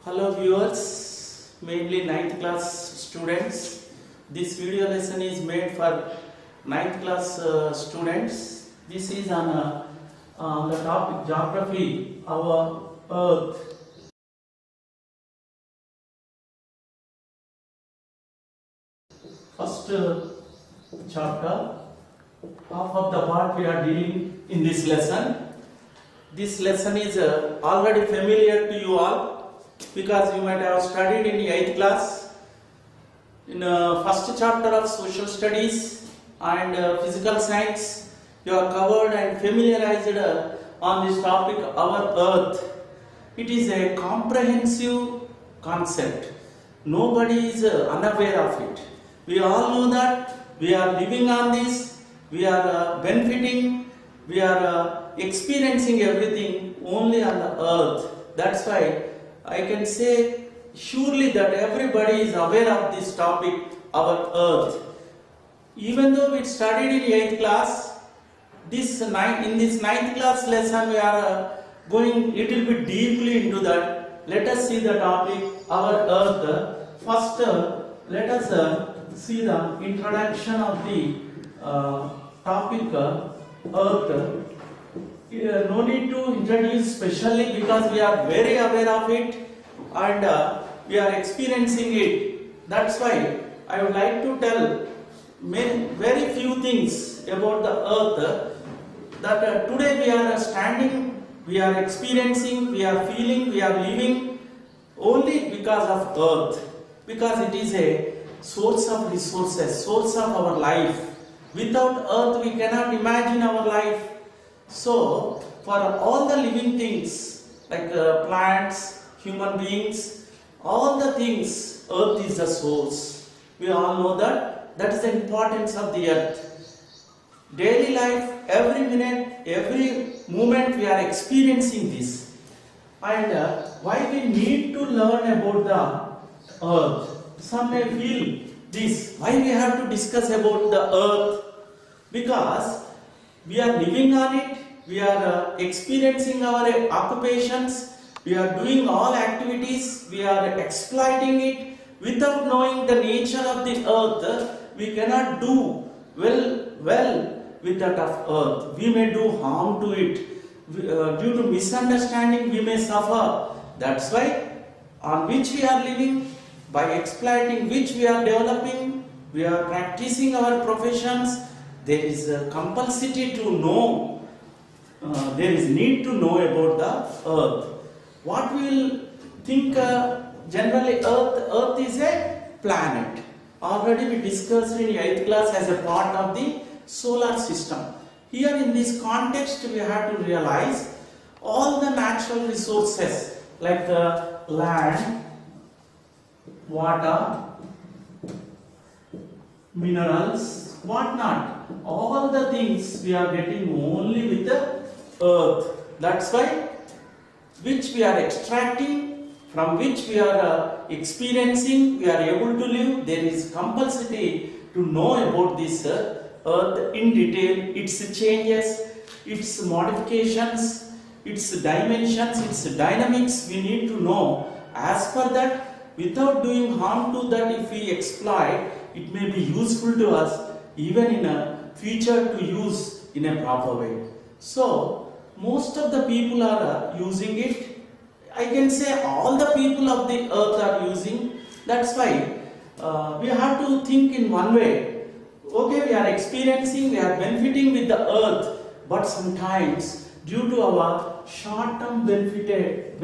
Hello viewers, mainly ninth class students. This video lesson is made for ninth class students. This is on the topic geography, our earth. First chapter, half of the part we are dealing in this lesson. This lesson is already familiar to you all, because you might have studied in the 8th class in first chapter of social studies and physical science. You are covered and familiarized on this topic, our earth. It is a comprehensive concept. Nobody is unaware of it. We all know that we are living on this, we are benefiting, we are experiencing everything only on the earth. That's why I can say surely that everybody is aware of this topic, our earth. Even though we studied in 8th class, in this 9th class lesson we are going little bit deeply into that. Let us see the topic, our earth. First, let us see the introduction of the topic, earth. No need to introduce specially, because we are very aware of it and we are experiencing it. That's why I would like to tell very few things about the earth, that today we are standing, we are experiencing, we are feeling, we are living only because of earth, because it is a source of resources, source of our life. Without earth we cannot imagine our life. So, for all the living things like plants, human beings, all the things, earth is the source. We all know that. That is the importance of the earth. Daily life, every minute, every moment we are experiencing this. And why we need to learn about the earth? Some may feel this. Why we have to discuss about the earth? Because we are living on it, we are experiencing our occupations, we are doing all activities, we are exploiting it. Without knowing the nature of the earth, we cannot do well with that of earth. We may do harm to it. Due to misunderstanding, we may suffer. That's why on which we are living, by exploiting which we are developing, we are practicing our professions. There is a compulsory to know, there is need to know about the earth. What we will think generally, earth is a planet. Already we discussed in 8th class as a part of the solar system. Here in this context we have to realize all the natural resources like land, water, minerals, whatnot. All the things we are getting only with the earth. That's why which we are extracting, from which we are experiencing, we are able to live. There is compulsory to know about this earth in detail, its changes, its modifications, its dimensions, its dynamics. We need to know. As per that, without doing harm to that, if we exploit, it may be useful to us even in a future to use in a proper way. So, most of the people are using it. I can say all the people of the earth are using. That's why we have to think in one way. Okay, we are experiencing, we are benefiting with the earth, but sometimes due to our short-term benefits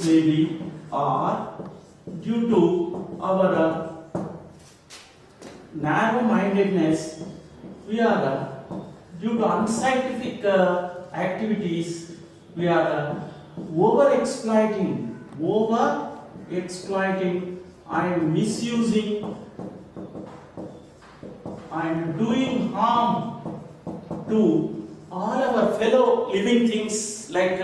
maybe, or due to our narrow-mindedness, we are due to unscientific activities, we are over-exploiting and misusing and doing harm to all our fellow living things like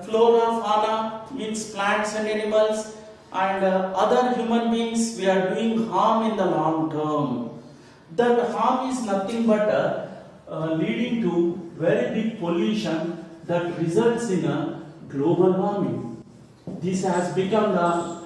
flora, fauna, means plants and animals, and other human beings. We are doing harm in the long term. That harm is nothing but leading to very big pollution that results in a global warming. This has become the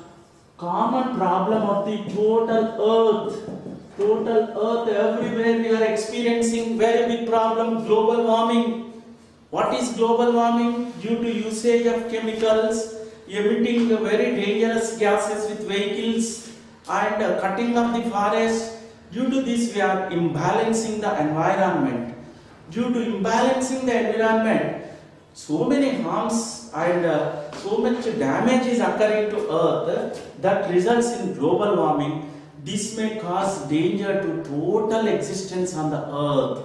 common problem of the total earth. Total earth, everywhere we are experiencing very big problem, global warming. What is global warming? Due to usage of chemicals, emitting very dangerous gases with vehicles and cutting of the forest. Due to this we are imbalancing the environment. Due to imbalancing the environment, so many harms and so much damage is occurring to earth that results in global warming. This may cause danger to total existence on the earth.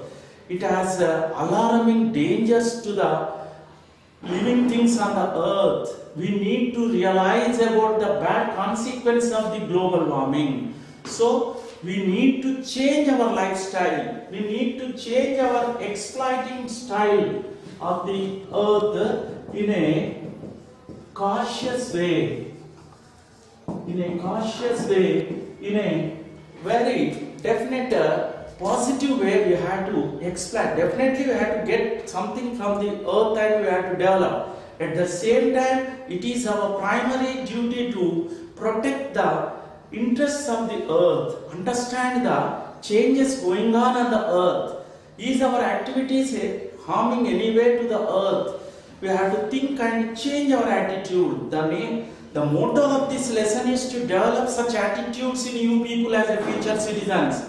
It has alarming dangers to the living things on the earth. We need to realize about the bad consequence of the global warming. So we need to change our lifestyle. We need to change our exploiting style of the earth in a cautious way. In a cautious way, in a very definite positive way we have to exploit. Definitely we have to get something from the earth and we have to develop. At the same time, it is our primary duty to protect the interests of the earth, understand the changes going on the earth. Is our activities harming any way to the earth? We have to think and change our attitude. The motto of this lesson is to develop such attitudes in you people as a future citizens.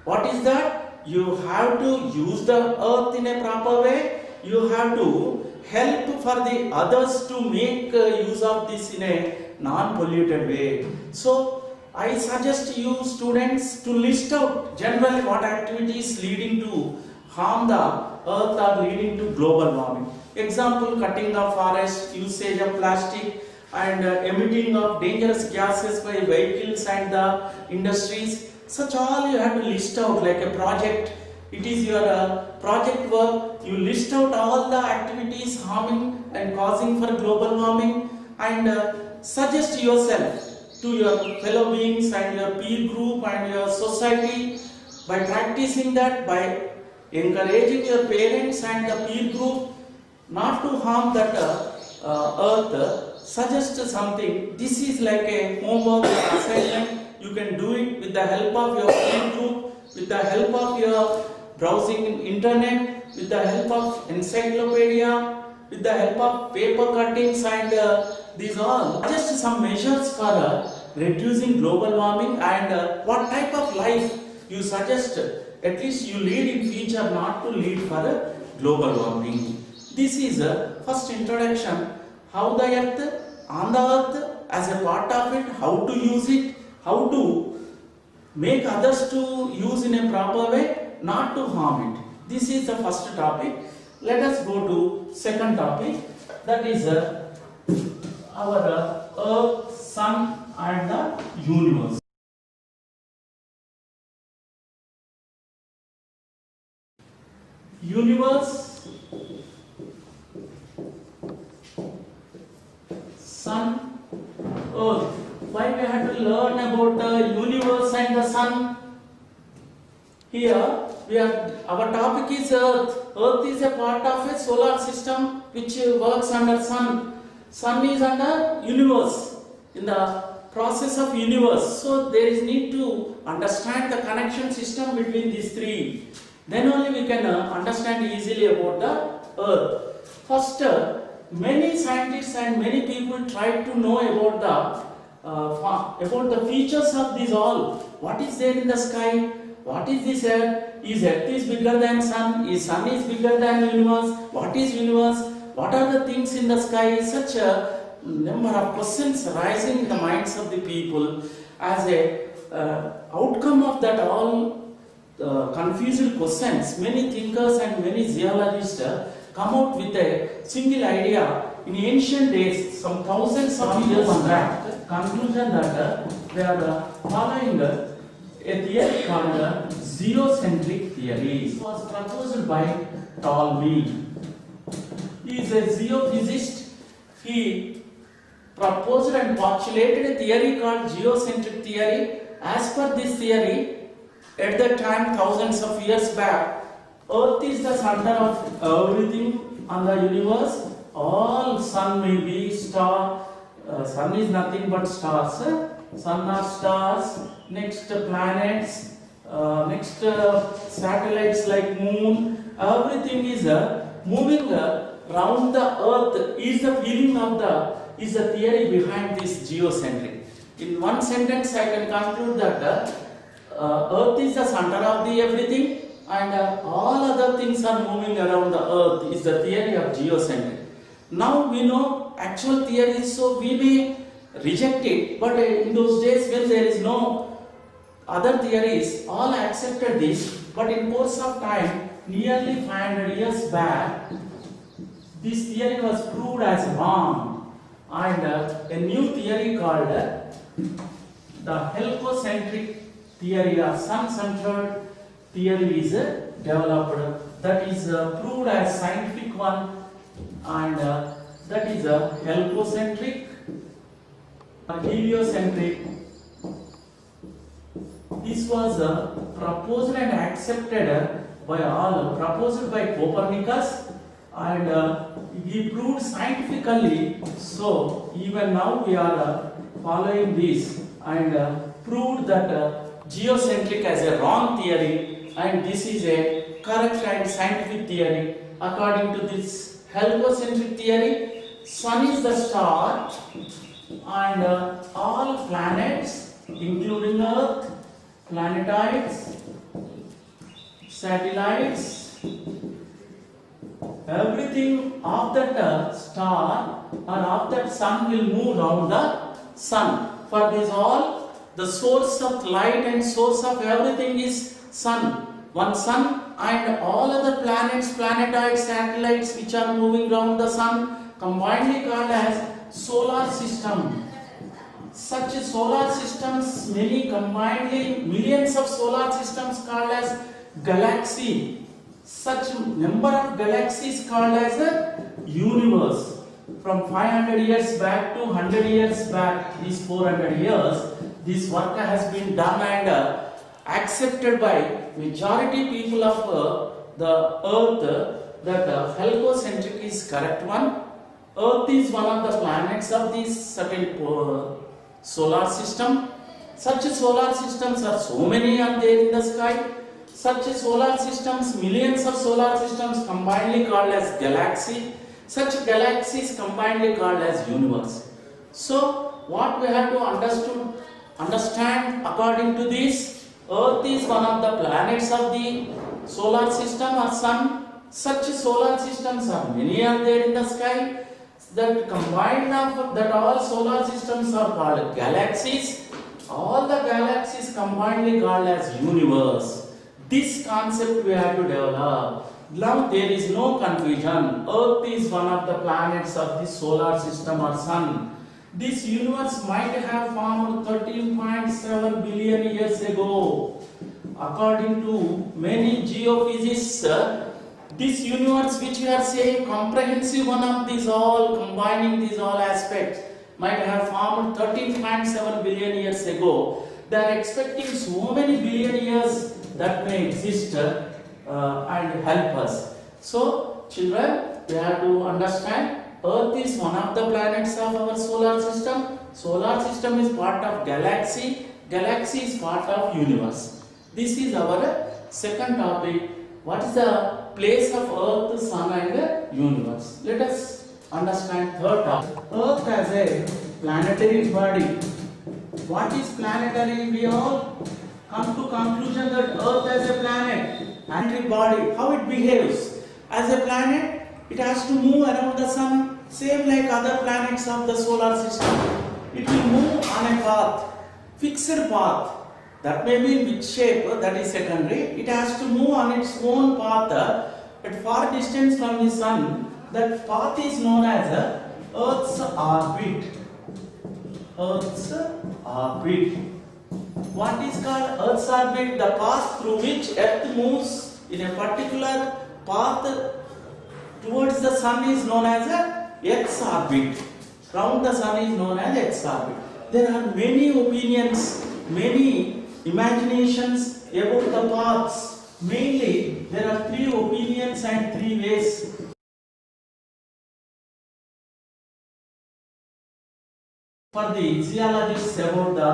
What is that? You have to use the earth in a proper way. You have to help for the others to make use of this in a non-polluted way. So I suggest you students to list out generally what activities leading to harm the earth are leading to global warming. Example, cutting of forest, usage of plastic, and emitting of dangerous gases by vehicles and the industries. Such all you have to list out like a project. It is your project work. You list out all the activities harming and causing for global warming and suggest yourself to your fellow beings and your peer group and your society. By practicing that, by encouraging your parents and the peer group not to harm that earth, suggest something. This is like a homework or assignment. You can do it with the help of your peer group, with the help of your browsing in internet, with the help of encyclopedia, with the help of paper cuttings and these all. Just some measures for reducing global warming and what type of life you suggest. At least you lead in future, not to lead for global warming. This is a first introduction. How the earth, on the earth, as a part of it, how to use it, how to make others to use in a proper way, not to harm it. This is the first topic. Let us go to second topic, that is our earth, sun and the universe. Universe, sun, earth. Why we have to learn about the universe and the sun? Here we are, our topic is earth. Earth is a part of a solar system which works under sun. Sun is under universe, in the process of universe. So there is need to understand the connection system between these three. Then only we can understand easily about the earth. First, many scientists and many people try to know about the features of these all. What is there in the sky? What is this earth? Is earth is bigger than sun? Is sun is bigger than universe? What is universe? What are the things in the sky? Such a number of questions rising in the minds of the people. As a outcome of that all confused questions, many thinkers and many geologists come out with a single idea. In ancient days, some thousands of years back, conclusion that they are following a theory called geocentric theory. It was proposed by Ptolemy. He is a geophysicist. He proposed and postulated a theory called geocentric theory. As per this theory, at that time, thousands of years back, Earth is the center of everything on the universe. All sun may be, star, sun is nothing but stars. Sun are stars. Next planets. Next satellites like moon. Everything is moving round the earth. Is the feeling of is the theory behind this geocentric. In one sentence, I can conclude that earth is the center of the everything, and all other things are moving around the earth. Is the theory of geocentric. Now we know actual theory, so we may reject it, but in those days when there is no other theories, all accepted this, but in course of time, nearly 500 years back, this theory was proved as wrong, and a new theory called the heliocentric theory or sun-centered theory is developed. That is proved as scientific one, and that is a heliocentric, heliocentric. This was proposed and accepted by all, proposed by Copernicus, and he proved scientifically. So even now we are following this, and proved that geocentric as a wrong theory, and this is a correct and scientific theory. According to this heliocentric theory, sun is the star, and all planets including earth, planetoids, satellites, everything of that star or of that sun will move around the sun. For this all, the source of light and source of everything is sun. One sun, and all other planets, planetoids, satellites which are moving around the sun, combinedly called as solar system. Such solar systems, many combinedly, millions of solar systems called as galaxy. Such number of galaxies called as a universe. From 500 years back to 100 years back, these 400 years, this work has been done and accepted by majority people of the earth that heliocentric is correct one. Earth is one of the planets of this certain solar system. Such solar systems are so many are there in the sky. Such solar systems, millions of solar systems combinedly called as galaxy. Such galaxies combinedly called as universe. So what we have to understand according to this, Earth is one of the planets of the solar system or sun. Such solar systems are many are there in the sky. That combined of that all solar systems are called galaxies. All the galaxies combinedly called as universe. This concept we have to develop. Now there is no confusion. Earth is one of the planets of the solar system or sun. This universe might have formed 13.7 billion years ago. According to many geophysicists, this universe which we are saying comprehensive one of these all, combining these all aspects, might have formed 13.7 billion years ago. They are expecting so many billion years that may exist and help us. So children, we have to understand Earth is one of the planets of our solar system. Solar system is part of galaxy. Galaxy is part of universe. This is our second topic. What is the place of Earth, Sun and universe? Let us understand third topic. Earth as a planetary body. What is planetary? We all come to conclusion that Earth as a planet, planetary body, how it behaves. As a planet, it has to move around the sun, same like other planets of the solar system. It will move on a path, fixed path. That may be in which shape, that is secondary. It has to move on its own path at far distance from the sun. That path is known as Earth's orbit. Earth's orbit. What is called Earth's orbit? The path through which Earth moves in a particular path towards the sun is known as Earth's orbit. Round the sun is known as Earth's orbit. There are many opinions, many imaginations about the paths. Mainly, there are three opinions and three ways for the geologists about the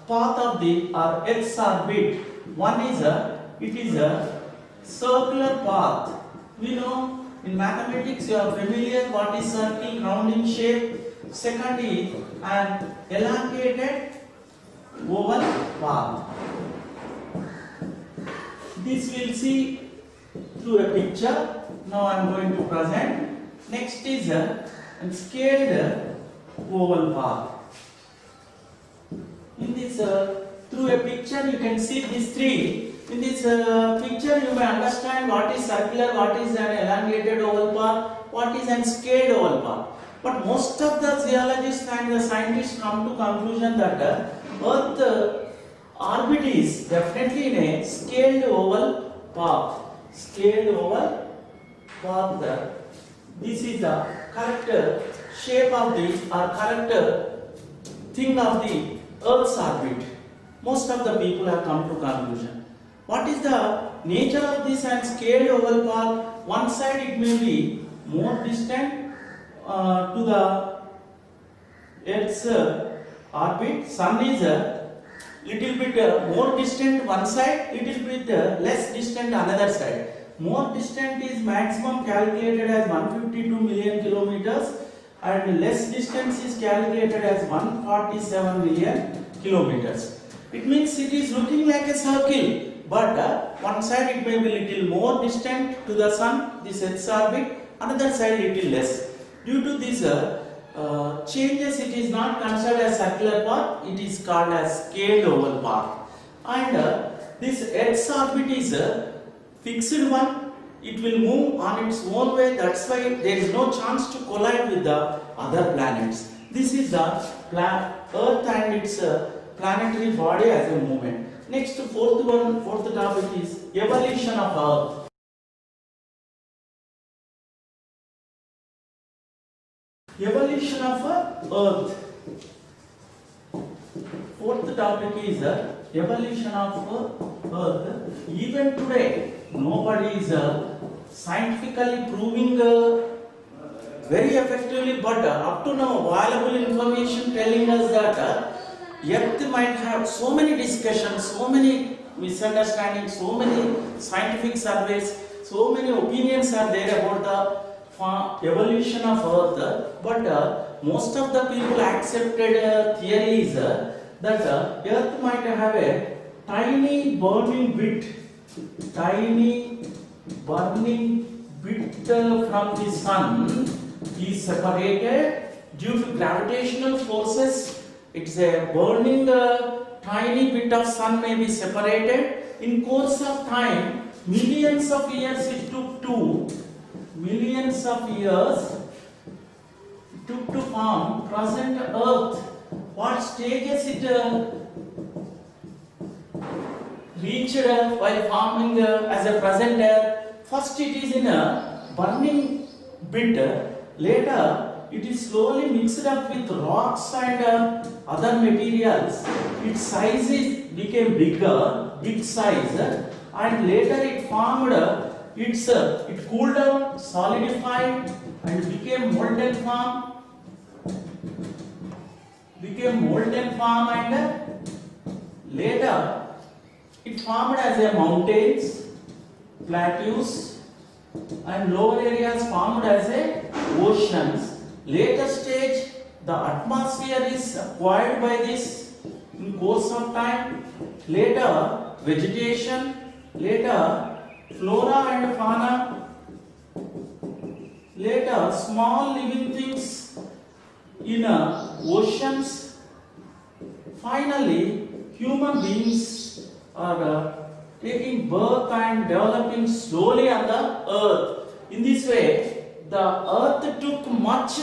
path of the Earth's orbit. One is it is a circular path. We know in mathematics you are familiar what is circle, round in shape. Second is an elongated oval path. This we'll see through a picture. Now I am going to present. Next is a scaled oval path. In this through a picture you can see these three. In this picture you may understand what is circular, what is an elongated oval path, what is an scaled oval path. But most of the geologists and the scientists come to conclusion that Earth orbit is definitely in a scaled oval path. Scaled oval path. This is the correct shape of the or correct thing of the Earth's orbit. Most of the people have come to conclusion. What is the nature of this and scaled oval path? One side it may be more distant to the Earth's orbit. Sun is a little bit more distant one side, little bit less distant another side. More distant is maximum calculated as 152 million kilometers and less distance is calculated as 147 million kilometers. It means it is looking like a circle, but one side it may be little more distant to the sun, this Earth's orbit, another side little less. Due to these changes, it is not considered as circular path, it is called as scaled oval path. And this Earth's orbit is a fixed one, it will move on its own way, that's why there is no chance to collide with the other planets. This is the Earth and its planetary body as a movement. Next, fourth topic is evolution of Earth. Evolution of Earth. Fourth topic is evolution of Earth. Even today, nobody is scientifically proving very effectively, but up to now, valuable information telling us that Earth might have so many discussions, so many misunderstandings, so many scientific surveys, so many opinions are there about the evolution of Earth, but most of the people accepted theory is that Earth might have a tiny burning bit from the sun is separated due to gravitational forces. It's a burning tiny bit of sun may be separated. In course of time, millions of years it took to form present Earth. What stages it reached while forming as a present Earth? First it is in a burning bit. Later it is slowly mixed up with rocks and other materials. Its size became big size, and later it formed. It cooled down, solidified, and became molten form. And later it formed as a mountains, plateaus, and lower areas formed as a oceans. Later stage, the atmosphere is acquired by this in course of time. Later vegetation. Later flora and fauna, later small living things in oceans. Finally, human beings are taking birth and developing slowly on the Earth. In this way, the Earth took much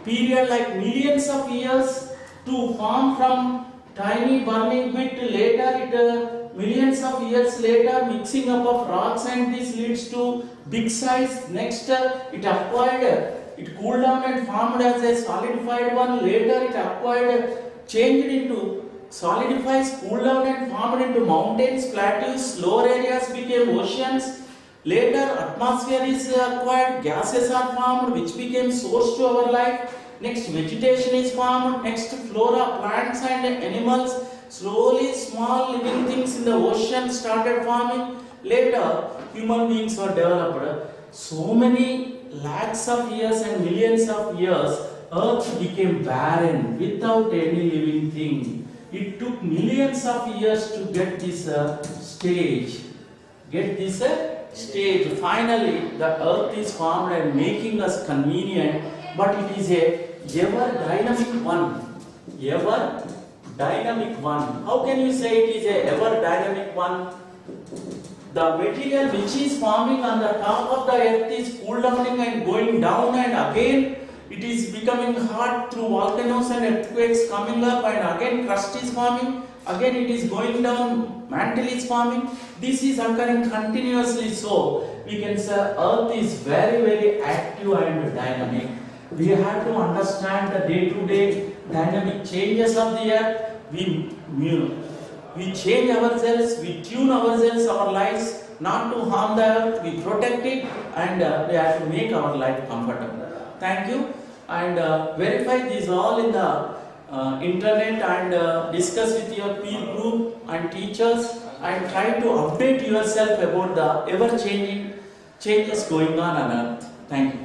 period, like millions of years, to form from tiny burning bit. Later it millions of years later, mixing up of rocks, and this leads to big size. Next it acquired, it cooled down and formed as a solidified one. Later it acquired, changed into solidifies, cooled down and formed into mountains, plateaus, lower areas became oceans. Later atmosphere is acquired, gases are formed which became source to our life. Next, vegetation is formed. Next, flora, plants and animals. Slowly, small living things in the ocean started forming. Later, human beings were developed. So many lakhs of years and millions of years, Earth became barren without any living thing. It took millions of years to get this stage. Finally, the Earth is formed and making us convenient, but it is a ever dynamic one. Ever dynamic one. How can you say it is a ever dynamic one? The material which is forming on the top of the earth is cooled down and going down, and again it is becoming hot through volcanoes and earthquakes coming up, and again crust is forming, again it is going down, mantle is forming. This is occurring continuously, so we can say earth is very, very active and dynamic. We have to understand the day-to-day dynamic changes of the earth. We change ourselves, we tune ourselves, our lives, not to harm the earth, we protect it, and we have to make our life comfortable. Thank you, and verify these all in the internet, and discuss with your peer group and teachers, and try to update yourself about the ever changing changes going on earth. Thank you.